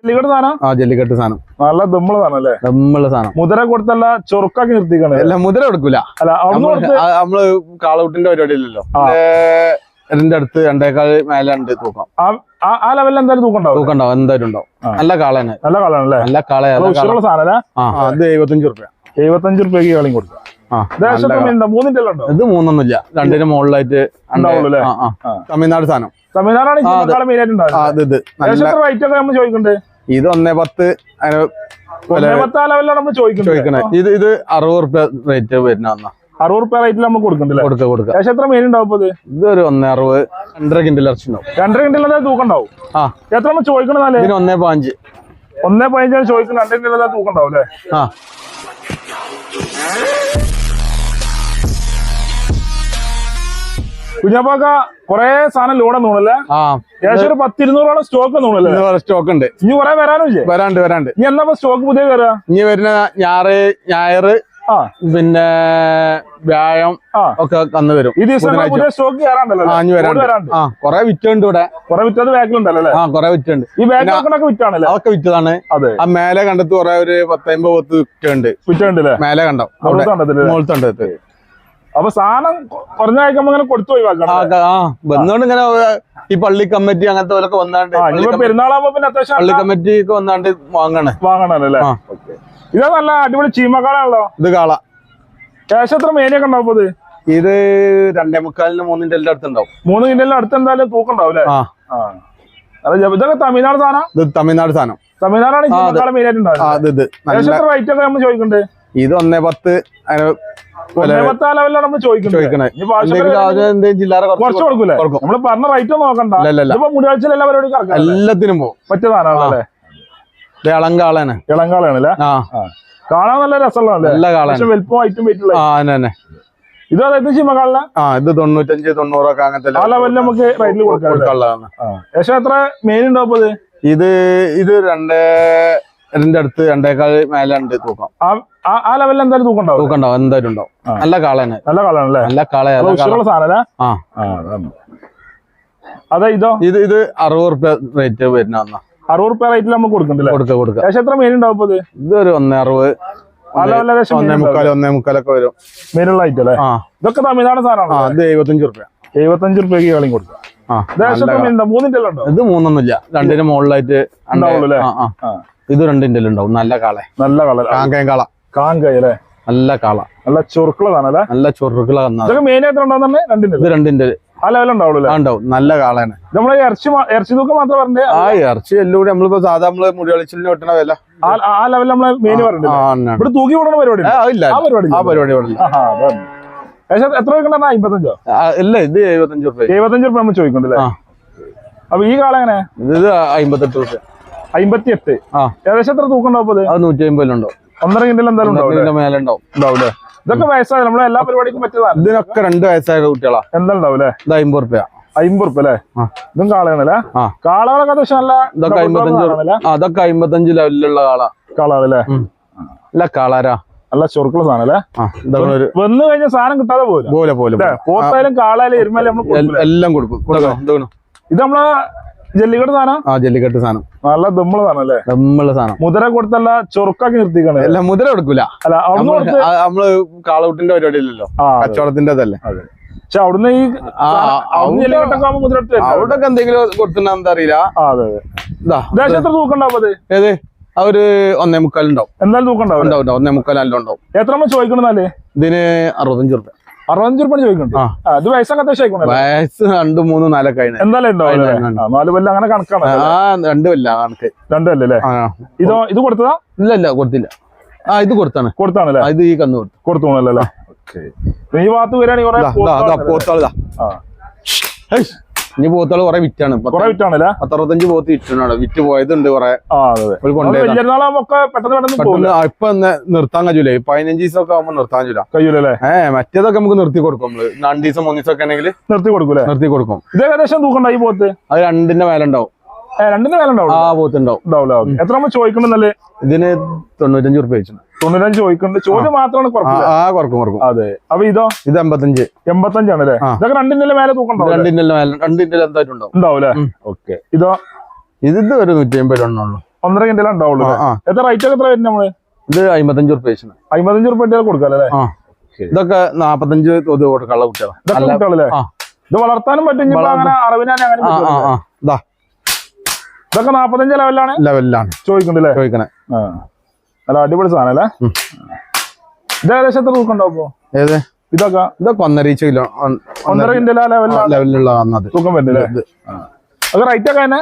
ജല്ലിക്കെട്ട് സാധനം നല്ല ദമ്മുള്ള സാധനം അല്ലേ? ദമ്മുള്ള സാധനം. മുദ്ര കൊടുത്തല്ല ചൊറുക്കാക്കി നിർത്തിക്കാണ്. അല്ല മുദ്ര കൊടുക്കൂല. അല്ല നമ്മള് കാളൗട്ടിന്റെ പരിപാടി ഇല്ലല്ലോ. ഇതിന്റെ അടുത്ത് 2.25 മേലെ ഉണ്ട് തൂക്കം. ആ ലെവലിൽ എന്തായാലും തൂക്കം ഉണ്ടാവും. എന്തായാലും ഉണ്ടാവും. നല്ല കാളയാണ്. നല്ല കാളാണല്ലേ? നല്ല കാള. ഉള്ള സാധനം. അത് 75 റുപ്യ. 75 റുപ്യക്ക് കളിയും കൊടുക്കാം. ഇത് 3ഒന്നുമില്ല. 2ന് മുകളിലായിട്ട് തമിഴ്നാട് സാധനം. തമിഴ്നാടാണ് ഇത് 1.10. ചോദിക്കണേ. ഇത് 60 റുപ്യ റേറ്റ് വരുന്ന 60 റുപ്യ റേറ്റിൽ നമ്മൾ കൊടുക്കണ്ടല്ലേ? കൊടുക്കുക. എത്ര മീൻ ഉണ്ടാവും? ഇതൊരു 1.60. 2.5 കിൻഡൽ ഇറച്ചി ഉണ്ടാവും. 2.5 കിൻഡൽ തൂക്കം ഉണ്ടാവും. എത്ര ചോദിക്കണേ? 1.15. 1.15 ചോദിക്കുന്നത്. 2 കിൻഡൽ തൂക്കം ഉണ്ടാവും അല്ലേ? കുഞ്ഞാപ്പാക്ക കൊറേ സാധനം ലോഡാന്ന് തോന്നല്ലേ? ഏകദേശം ഒരു 10-200 സ്റ്റോക്ക് തോന്നല്ലേ? സ്റ്റോക്ക് ഉണ്ട്. ഇനി കുറെ വരാനില്ലേ? വരാണ്ട്. ഇനി എന്നാ സ്റ്റോക്ക് പുതിയ കയറുക? ഇനി വരുന്ന ഞായറ് പിന്നെ വ്യാഴം ഒക്കെ അന്ന് വരും. ഈ ദിവസം പുതിയ സ്റ്റോക്ക് കയറാണ്ടല്ലോ? കൊറേ വിറ്റുണ്ട് ഇവിടെ. കൊറേ വിറ്റത് ബാക്കിലുണ്ടല്ലേ? കൊറേ വിറ്റുണ്ട്. ഈ ബാക്കിലൊക്കെ വിറ്റാണല്ലേ? അതൊക്കെ വിറ്റതാണ്. ആ മേലെ കണ്ടത്ത് കൊറേ ഒരു 10-50 വിറ്റുണ്ട്. മേലെ കണ്ടോ? മുകളിൽ. അപ്പൊ സാധനം കുറഞ്ഞ കഴിക്കുമ്പോ ഇങ്ങനെ കൊടുത്തു വന്നോണ്ട് ഇങ്ങനെ ഈ പള്ളി കമ്മിറ്റി അങ്ങനത്തെ പോലൊക്കെ വന്നാണ്ട് പെരുന്നാളാകുമ്പോ പിന്നെ അത്യാവശ്യം പള്ളി കമ്മിറ്റി ഒക്കെ വന്നാണ്ട് വാങ്ങണല്ലേ? ഇതാ നല്ല അടിപൊളി ചീമക്കാളാണല്ലോ. ഇത് കാള. ക്യാഷ് എത്ര മേനിയൊക്കെ ഉണ്ടാവും? ഇത് 2.25-3 കിൻഡലിന്റെ അടുത്തുണ്ടാവും. 3 കിൻഡലിന്റെ അടുത്ത് എന്തായാലും തൂക്കം ഉണ്ടാവും അല്ലേ? ഇതൊക്കെ തമിഴ്നാട് സാധനം. ഇത് തമിഴ്നാട് സാധനം. തമിഴ്നാടാണ് മെയിനായിട്ട് ഉണ്ടാവും. റേറ്റ് ഒക്കെ നമ്മൾ ചോദിക്കണ്ടേ? ഇത് 1.10. 1.10 ആ ലെവലിലാണ് നമ്മൾ ചോദിക്കണേ. കുറച്ച് കൊടുക്കൂലേ? നമ്മള് പറഞ്ഞ റേറ്റ് നോക്കണ്ട. മുടിയാഴ്ചയിൽ എല്ലാ പരിപാടി എല്ലാത്തിനും പോകും. പറ്റിയതാണല്ലേ? ഇളങ്കാളാണ്. ഇളങ്കാളാണല്ലേ? കാണാൻ നല്ല രസമുള്ള വലുപ്പം ഐറ്റം വെയിറ്റുള്ള. ഇത് അതായത് ചീമക്കാളിന് ഇത് 95-90 ഒക്കെ അങ്ങനത്തെ ആ ലെവലിൽ നമുക്ക് റേറ്റിൽ കൊടുക്കാനുള്ളതാണ്. ഏകദേശം എത്ര മെയിൻ ഉണ്ടാവും? ഇത് 2.5 അടുത്ത് 2.25 മേലെ ഉണ്ട് തൂക്കം. ആ ലെവലിൽ എന്തായാലും തൂക്കം ഉണ്ടാവും. എന്തായാലും ഉണ്ടാവും. നല്ല കാളയാണ്. നല്ല കാളാണല്ലേ? നല്ല കാളയുള്ള സാധനം. അതെ. ഇത് 60 റുപ്യ റേറ്റ് വരുന്ന 60 റുപ്യ റേറ്റിൽ നമ്മൾ കൊടുക്കണ്ടല്ലേ? കൊടുക്കുക. ഏകദേശം എത്ര മീൻ ഉണ്ടാവും? ഇതൊരു 1.60. 1.45 ഒക്കെ വരും. മീനുള്ള ഐറ്റം അല്ലേ? ഇതൊക്കെ തമിഴ്നാട് സാധനമാണ്. ഇത് 75 റുപ്യ. 75 റുപ്യക്ക് കളിയും കൊടുക്കുക. ഇത് 3ഒന്നുമില്ല. 2ന് മുകളിലായിട്ട് ഇത് 2 കിൻഡൽ ഉണ്ടാവും. നല്ല കാള. നല്ല കളർ. കാള. കാങ്കയല്ലേ? നല്ല കാള. നല്ല ചൊറുക്കുള്ളതാണല്ലേ? നല്ല ചൊറുക്കുള്ള. മെയിനായിട്ട് ഉണ്ടാവുന്ന 2 കിൻഡൽ. ഇത് 2 കിൻഡൽ ആ ലെവലുണ്ടാവുള്ളൂ. ഉണ്ടാവും. നല്ല കാളയാണ്. നമ്മള് ഇറച്ചി തൂക്കം മാത്രം പറഞ്ഞേ? ഇറച്ചി എല്ലാം കൂടി നമ്മളിപ്പോ സാധാ നമ്മള് മുടികളിച്ചിലിന് വെട്ടണ വില ആ ലെവലിൽ നമ്മള് മെയിൻ പറഞ്ഞു. ഇവിടെ തൂക്കി വിടണ പരിപാടി? ആ പരിപാടി എത്ര ചോദിക്കണ്ട? 55? ഇല്ല, ഇത് 75 റുപ്യ. 75 റുപ്യ നമ്മൾ ചോദിക്കണ്ടല്ലേ? അപ്പൊ ഈ കാള എങ്ങനെ? ഇത് 58 റുപ്യ. 58. ഏകദേശം എത്ര തൂക്കം ഉണ്ടാവും? അത് 150 ഉണ്ടാവും. 1.5 കിൻഡൽ എന്തായാലും മേലെ ഉണ്ടാവും. ഉണ്ടാവൂലേ? ഇതൊക്കെ വയസ്സായ നമ്മളെ എല്ലാ പരിപാടിക്കും പറ്റിയതാണ്. ഇതിനൊക്കെ 2 വയസ്സായ കുട്ടികളാ. എന്താ ഉണ്ടാവൂലേ? ഇത് 50 റുപ്യ. 50 റുപ്യ അല്ലേ? ഇതും കാളയാണല്ലേ? കാളകളൊക്കെ അത്യാവശ്യം നല്ല. അതൊക്കെ 55 ലെവലിലുള്ള കാളാണല്ലേ? അല്ല കാളാരാ. നല്ല ചൊറുക്കുള്ള സാധനം അല്ലേ? വന്നു കഴിഞ്ഞ സാധനം കിട്ടാതെ പോലെ പോത്തായാലും കാളായാലും എരുമായാലും എല്ലാം കൊടുക്കും. ഇത് നമ്മളെ ജല്ലിക്കെട്ട് സാധനം. ജല്ലിക്കെട്ട് സാധനം. നല്ല ദമ്മുള്ള സാധനം അല്ലേ? ദമ്മുള്ള സാധനം. മുദ്ര കൊടുത്തല്ല ചൊറുക്കാക്കി നിർത്തിക്കാണ്. അല്ല മുദ്ര കൊടുക്കൂല. നമ്മള് കാളൗട്ടിന്റെ പരിപാടി ഇല്ലല്ലോ. കച്ചവടത്തിന്റെ അതല്ലേ. പക്ഷെ അവിടുന്ന് ഈ അവിടൊക്കെ എന്തെങ്കിലും കൊടുത്തിട്ടുണ്ടോ എന്താ അറിയില്ല. എത്ര തൂക്കം ഉണ്ടാവും? ഏത് ഒരു 1.25 ഉണ്ടാവും. എന്തായാലും തൂക്കം ഉണ്ടാവും. 1.25 ഉണ്ടാവും. എത്ര നമ്മൾ ചോദിക്കണമെന്നാലേ? ഇതിന് 65 റുപ്യ. 65 റുപ്യ ചോദിക്കുന്നുണ്ട്. ഇത് വയസ്സൊക്കെ അത്യാവശ്യം വയസ്സ് 2, 3, 4 ഒക്കെ എന്തായാലും ഉണ്ടാവും. 4 കൊല്ലം അങ്ങനെ കണക്കാണ്. 2 കൊല്ലം കണക്ക്. 2 കൊല്ലല്ലേ? ഇത് കൊടുത്തതാ? ഇല്ല കൊടുത്തില്ല. ഇത് കൊടുത്താണല്ലേ? ഇത് ഈ കന്ന് കൊടുത്തോണല്ലേ? ഈ ഭാഗത്ത് വരികയാണെങ്കിൽ ഇനി പോത്തുകൾ കുറെ വിറ്റാണ്. 65 പോത്ത് വിറ്റാണ്. വിറ്റ് പോയതുണ്ട് കുറെ. ഇപ്പൊ നിർത്താൻ കഴിയൂലേ? 15 ദിവസമൊക്കെ ആവുമ്പോ നിർത്താൻ കഴിയൂലേ? മറ്റേതൊക്കെ നമുക്ക് നിർത്തി കൊടുക്കും. നമ്മള് 2 ദിവസം 3 ദിവസം ഒക്കെ ആണെങ്കിൽ നിർത്തി കൊടുക്കും. ഇത് ഏകദേശം തൂക്കണ്ട ഈ പോത്ത്? അത് 2ന്റെ മേലെ ഉണ്ടാവും. 2ന്റെ മേലെ ഉണ്ടാവും. പോത്ത് ഉണ്ടാവും. എത്ര നമ്മൾ ചോദിക്കണമെന്നല്ലേ? ഇതിന് 95 റുപ്യ വെച്ചു. 95 ചോദിക്കുന്നുണ്ട്. ചോദ്യം മാത്രമാണ് കുറക്കും. അതെ. അപ്പൊ ഇത് 85 ആണല്ലേ? ഇതൊക്കെ 2ന്റെ മേലെ തൂക്കം? 2ന്റെ എന്തായിട്ടുണ്ടാവും. ഉണ്ടാവൂലേ? ഓക്കെ. ഇത് ഒരു 150 ഉള്ളൂ. 1.5 കിൻഡൽ ഉണ്ടാവുള്ളൂ. എത്ര റേറ്റ് ഒക്കെ എത്ര വരും നമ്മള്? ഇത് 55 റുപ്യ. 55 റുപ്യ കൊടുക്കാം അല്ലേ? ഇതൊക്കെ 45 തോത് കൊടുക്കാനുള്ള കുട്ടികളല്ലേ? ഇത് വളർത്താനും പറ്റും. അങ്ങനെ അറവിനാണ് അങ്ങനെ ഇതൊക്കെ 45 ലെവലിലാണ് ചോദിക്കണേ. നല്ല അടിപൊളി സാധനം അല്ലേ? ഇത് ഏകദേശം എത്ര തൂക്കണ്ടാവും? ഏത് ഇതൊക്കെ 1.5 കിലോ 1.5 കിൻഡൽ ലെവലിലുള്ള തൂക്കം വരുന്നില്ലേ? അത് റേറ്റ് ഒക്കെ തന്നെ?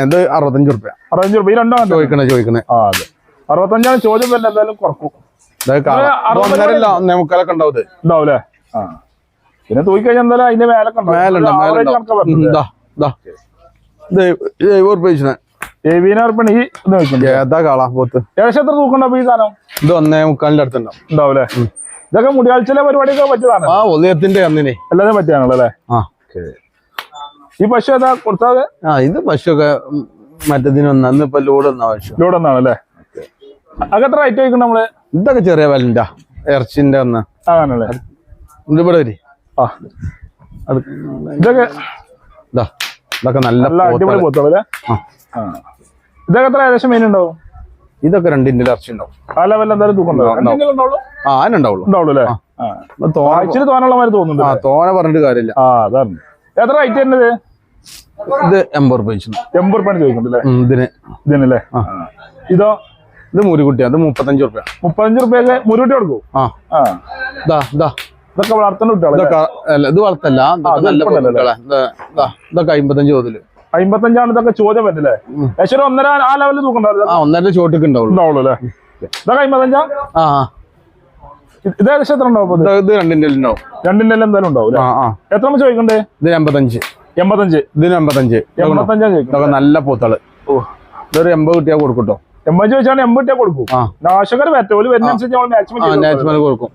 ഇത് 65 റുപ്യ. 65 റുപ്യ. ഈ രണ്ടോ ചോദിക്കണേ. അതെ 65 ചോദ്യം തന്നെ എന്തായാലും കുറക്കും. 1.5 ഉണ്ടാവൂലേ? പിന്നെ തൂക്കിക്കഴിഞ്ഞാൽ എന്തായാലും അതിന്റെ മേലൊക്കെ ഏകദേശം എത്ര തൂക്കണ്ടാവും ഈ സാധനം? ഇത് 1.25 അടുത്തുണ്ടാവും. ഉണ്ടാവൂലേ? ഇതൊക്കെ മുടിയാഴ്ചയിലെ പരിപാടിയൊക്കെ പറ്റിയതാണ്. ഉദയത്തിന്റെ അന്നിനെ എല്ലാതും പറ്റിയാണല്ലോ. ഈ പശു ഏതാ കൊടുത്താതെ? ഇത് പശുവൊക്കെ മറ്റേതിനൊന്ന് ഇപ്പൊ ലോഡൊന്നാണല്ലേ? അതൊക്കെ എത്ര റേറ്റ് വയ്ക്കണം നമ്മള്? ഇതൊക്കെ ചെറിയ വിലന്റെ ഇറച്ചിന്റെ ഒന്ന് ആണല്ലേ? ഇവിടെ വരി. ഇതൊക്കെ നല്ല അടിപൊളി പോത്തല്ലേ? ഇതൊക്കെ എത്ര ഏകദേശം മീൻ ഉണ്ടാവും? ഇതൊക്കെ 2 കിൻഡൽ ഇറച്ചി ഉണ്ടാവും. ആ ലെവലിൽ എന്തായാലും തൂക്കം ഉണ്ടാവുള്ളൂ. തോനുള്ള മാതിരി തോന്നുന്നുണ്ട്. തോനെ പറഞ്ഞിട്ട് കാര്യമില്ല. അതാണ്. എത്ര റേറ്റ് വരുന്നത്? ഇത് 80 റുപ്യ. 80 റുപ്യാണ് ചോദിക്കണ്ടല്ലേ ഇതിനല്ലേ? ഇതോ? ഇത് മുരുകുട്ടിയാ. അത് 35 റുപ്യ. 35 റുപ്യൊക്കെ മുരുകുട്ടി കൊടുക്കും. ഇതൊക്കെ വളർത്തുന്ന കുട്ടികളെ? ഇത് വളർത്തല്ല. ഇതൊക്കെ 55 തോതില്. 55 ഇതൊക്കെ ചോദ്യം പറ്റില്ലേ? ഏകദേശം 1.5 ആ ലെവലിൽ തൂക്കണ്ടാവില്ല. 1.5 ചോട്ടൊക്കെ ഉണ്ടാവുള്ളൂ അല്ലേ? ഇതൊക്കെ 55. ഇത് ഏകദേശം എത്ര ഉണ്ടാവും? ഇത് 2 കിൻഡൽ ഉണ്ടാവും. 2 കിൻഡൽ എന്തായാലും ഉണ്ടാവും. എത്ര ചോദിക്കണ്ടേ? ഇത് 85. 85. ഇതിന് 85. 85 ഇതൊക്കെ നല്ല പൂത്തള്. ഇതൊരു 80 കിട്ടിയാ കൊടുക്കട്ടോ. 80 ചോദിച്ചാൽ 80 കിട്ടിയാ കൊടുക്കും. ആവശ്യക്കാർ പറ്റോല് വരുന്നനുസരിച്ച് കൊടുക്കും.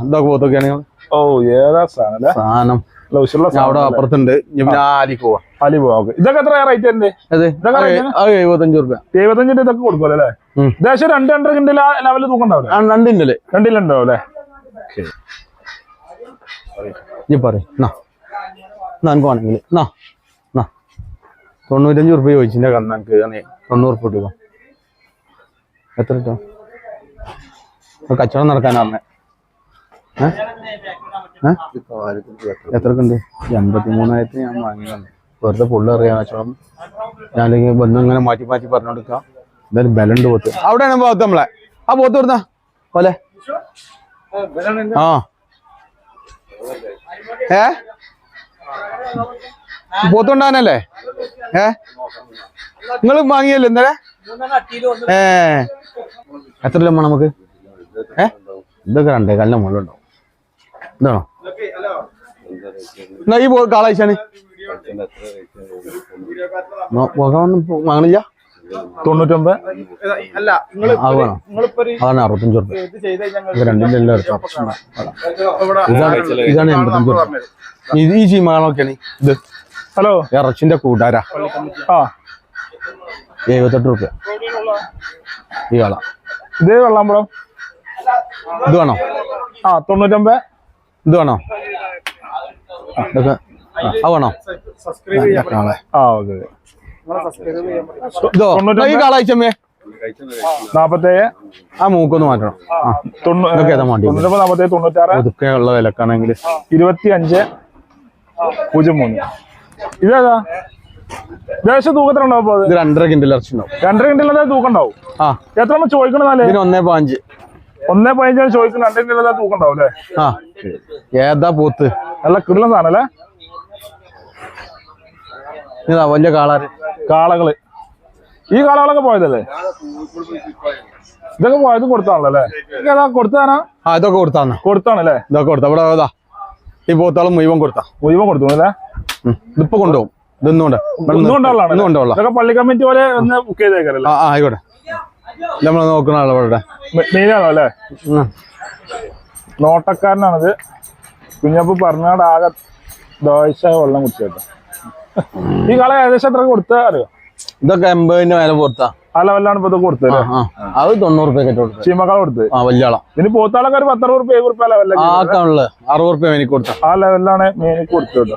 ഇതൊക്കെ പോത്തൊക്കെയാണ്. ഓ ഏതാ സാധനം അവിടെ അപ്പുറത്തുണ്ട്. അലി പോവാ. ഇതൊക്കെ എത്ര റേറ്റ് ഉണ്ട്? 75 റുപ്യ. 75 ഇതൊക്കെ കൊടുക്കുമല്ലോ അല്ലേ? ഏകദേശം 2.5 കിൻഡൽ ലെവലിൽ തൂക്കണ്ടാവില്ലേ? 2 കിൻഡൽ. 2 കിൻഡൽ ഉണ്ടാവും അല്ലേ? പറയണെങ്കിൽ 95 റുപ്യ ചോദിച്ചിന്റെ കന്നക്ക് 90 റുപ്യ കിട്ടുക. എത്ര കിട്ടും? കച്ചവടം നടക്കാനാണ്. എത്രക്കുണ്ട്? 83,000 ഞാൻ വാങ്ങിയതാണ്. വെറുതെ പുള്ളി അറിയാൻ കച്ചവടം. ഞാനെങ്കിൽ ബന്ധം ഇങ്ങനെ മാറ്റി പറഞ്ഞോണ്ടിരിക്കാം. എന്തായാലും ബലുണ്ട് പോത്ത്. അവിടെയാണ് പോത്ത് നമ്മളെ. ആ പോത്ത് വരുന്ന പോലെ. പോത്തുണ്ടാനല്ലേ? നിങ്ങൾ വാങ്ങിയല്ലേ ഇന്നലെ? എത്ര ലമ്മ നമുക്ക്? ഇതൊക്കെ 2 കാലിന്റെ മുകളിലുണ്ടാവും. ഇതാണോ? ഈ കാളാഴ്ചയാണ് വാങ്ങണില്ല. 99. അതാണ് 65 റുപ്യ. 2 എല്ലാം എടുക്കാം. ഇതാണ് 85 റുപ്യ. ഈ ചീമകളൊക്കെയാണ് ഇത്. ഹലോ ഇറച്ചിന്റെ കൂട്ടാരാ. 78 റുപ്യ ഈ കാള. ഇത് വെള്ളാമ്പുറം. ഇത് വേണോ? 99. ഇത് വേണോ? ഇതൊക്കെ വേണോ? ഇതോ ഈ കാളാഴ്ചമ്മേ 47. ആ മൂക്കൊന്ന് മാറ്റണം. ഇതൊക്കെ ഏതാ വേണ്ടി? 96. ഇതൊക്കെ ഉള്ള വിലക്കാണെങ്കിൽ 25.03. ഇതേതാ? ഏകദേശം തൂക്കത്ര ഉണ്ടാവും? ഇത് 2.5 കിൻഡൽ ഇറച്ചി ഉണ്ടാവും. 2.5 കിൻഡൽ തൂക്കം ഉണ്ടാവും. എത്ര ചോദിക്കണേ? 1.5. 1.15 ചോദിക്കുന്ന 2 കിൻഡൽ തൂക്കം ഉണ്ടാവും അല്ലേ? ഏതാ പോത്ത്? നല്ല കിടല സാധനം അല്ലേ? ഇതാ വലിയ കാളകള്. ഈ കാളകളൊക്കെ പോയതല്ലേ? ഇതൊക്കെ പോയത് കൊടുത്താണല്ലേ? കൊടുത്താനാ? ഇതൊക്കെ കൊടുത്താണല്ലേ? ഇതൊക്കെ കൊടുത്താ. ഇവിടെ ഈ പോത്താളും മുഴുവൻ കൊടുത്തു അല്ലേ? ഇതിപ്പോ കൊണ്ടുപോകും. ഇതൊന്നും പള്ളി കമ്മിറ്റി പോലെ ഒന്ന് ബുക്ക് ചെയ്തേക്കല്ലേ? ആയിക്കോട്ടെ. നമ്മൾ നോക്കുന്ന ആളവിടെ മെയിനാണോ അല്ലേ? നോട്ടക്കാരനാണിത്. കുഞ്ഞപ്പ പറഞ്ഞാട് ആകെ ദോശ വെള്ളം കുടിച്ചേട്ടോ. ഈ കള ഏകദേശം എത്ര കൊടുത്താ അറിയോ? ഇതൊക്കെ 80 വില കൊടുത്താ. ആ ലെവലിലാണ് ഇപ്പൊ ഇത് കൊടുത്തത്. അത് 90 റുപ്യ കൊടുത്തത്. ചീമക്കാള കൊടുത്ത് വലിയ ആളാ. പിന്നെ പോത്താളൊക്കെ ഒരു 10 റുപ്യ 7 റുപ്യ ലെവലിലാണ്. 60 റുപ്യ മേനിക്ക് കൊടുത്ത ആ ലെവലിലാണ് മേനിക്ക് കൊടുത്തത്.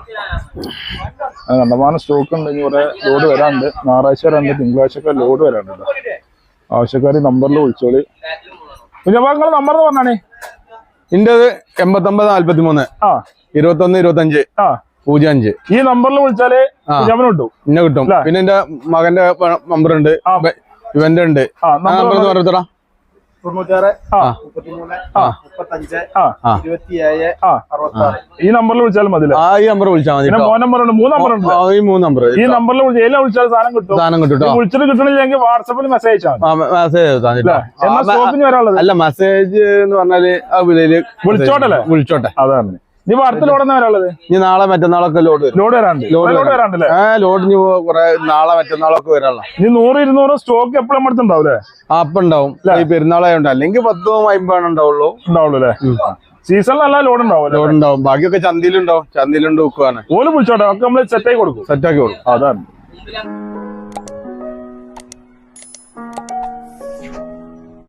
കണ്ടമാനം സ്റ്റോക്ക് ഉണ്ട്. ഇനി കുറെ ലോഡ് വരാണ്ട്. ഞായറാഴ്ച വരാണ്ട്, തിങ്കളാഴ്ച ഒക്കെ ലോഡ് വരാണ്ട്. ആവശ്യക്കാർ നമ്പറിൽ വിളിച്ചോളി. കുഞ്ഞപ്പാക്കളെ നമ്പർ പറഞ്ഞാണേ. ഇന്റത് 89 43 21 25 05. ഈ നമ്പറിൽ വിളിച്ചാല് കിട്ടും. ഇന്നെ കിട്ടും. പിന്നെ എന്റെ മകന്റെ നമ്പർ ഉണ്ട്, ഇവന്റെ ഉണ്ട്. പറഞ്ഞോടാ. 96 33 35 27 66. ഈ നമ്പറിൽ വിളിച്ചാലും മതി. ഈ നമ്പർ വിളിച്ചാൽ മതി. ഫോൺ നമ്പർ ഉണ്ട്, 3 നമ്പർ ഉണ്ട്. ഈ 3 നമ്പർ ഈ നമ്പറിൽ വിളിച്ചാൽ സാധനം കിട്ടും. വിളിച്ചിട്ട് കിട്ടണില്ലെങ്കിൽ വാട്സാപ്പിൽ മെസ്സേജ് അല്ല, മെസ്സേജ് എന്ന് പറഞ്ഞാല് വിളിച്ചോട്ടെ. അതാണ്. ഇനി അടുത്ത ലോഡ് എന്നാ വരാനുള്ളത്? ഇനി നാളെ മറ്റന്നാളൊക്കെ ലോഡ് വരാണ്ട്. ലോഡ് ഇനി കുറെ നാളെ മറ്റന്നാളൊക്കെ വരാനുള്ള. ഇനി 100 200 സ്റ്റോക്ക് എപ്പോഴും അടുത്തുണ്ടാവൂലേ? അപ്പൊ ഉണ്ടാവും. ഈ പെരുന്നാളായോണ്ട് അല്ലെങ്കിൽ 10 50 ഉണ്ടാവുള്ളൂ അല്ലേ? സീസണിൽ നല്ല ലോഡ് ഉണ്ടാവും. ബാക്കിയൊക്കെ ചന്തയിലുണ്ടാവും. ചന്തയിലുണ്ട് വെക്കുവാണ്. ഓല് വിളിച്ചോട്ടെ, ഒക്കെ നമ്മള് സെറ്റാക്കി കൊടുക്കും. അതാണ്.